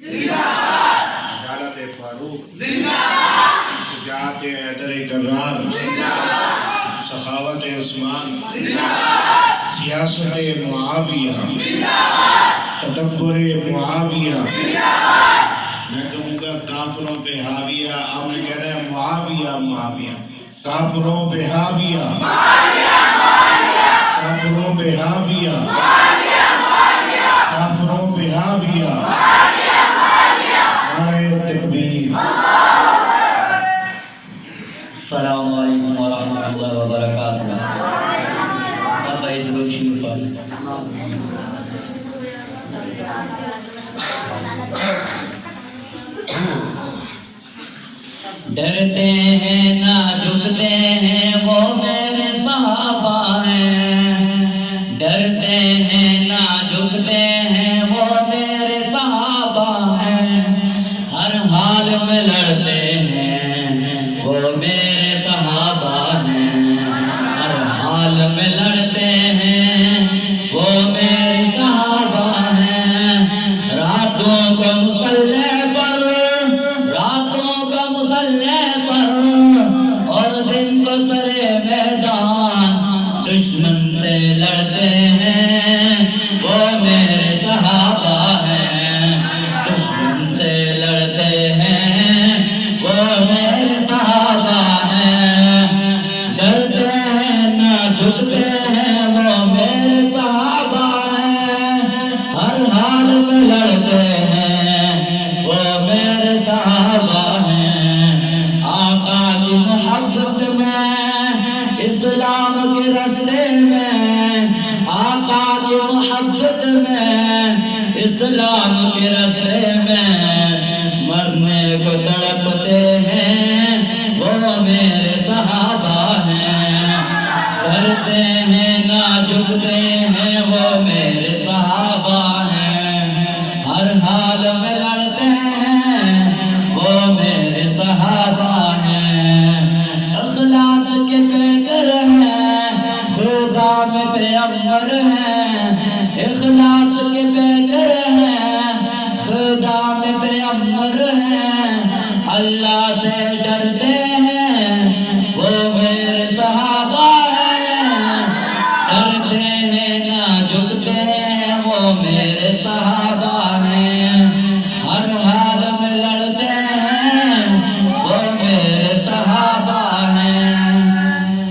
عدالت فاروق، شجاعت حیدر کرار، سخاوت عثمان، سیاست معاویہ، تدبر معاویہ، میں کہوں گا کافروں پہ حاویہ، اب میں کہہ رہے ہیں معاویہ معاویہ، کافروں پہ حاویہ، کافروں پہ حاویہ، کافروں پہ حاویہ، نعرہ تکبیر۔ السلام علیکم ورحمۃ اللہ وبرکاتہ۔ درود شریف پڑھیں۔ ڈرتے ہیں نہ جھکتے ہیں وہ میرے صحابہ ہیں، ڈرتے ہیں نہ جھکتے ہیں وہ میرے صحابہ ہیں، ہر حال میں لڑتے ہیں وہ میرے صحابہ ہیں، ہر حال میں لڑتے ہیں وہ میرے صحابہ ہیں، راتوں کو مسلح پر، راتوں کو مسلح پر اور دن کو سرے میدان دشمن سے لڑتے ہیں وہ میرے صحابہ ہیں، دشمن سے لڑتے ہیں وہ میرے صحابہ ہیں، ڈرتے ہیں نہ جھکتے ہیں وہ میرے صحابہ ہیں، ہر حال میں لڑتے ہیں وہ میرے صحابہ ہیں، آقا کی محبت میں، اسلام کے راستے میں، آقا کی محبت میں، اسلام کے راستے میں مرنے کو تڑپتے ہیں وہ میرے صحابہ ہیں، ڈرتے ہیں نہ جھکتے ہیں وہ میرے صحابہ ہیں، ہر حال میں لڑتے ہیں وہ میرے صحابہ ہیں، اخلاص کے پیکر ہیں، خدا میں پیغمبر ہیں، اخلاص کے پیکر ہیں، خدا میں پیغمبر ہیں، اللہ سے ڈرتے ہیں وہ میرے صحابہ ہیں، ڈرتے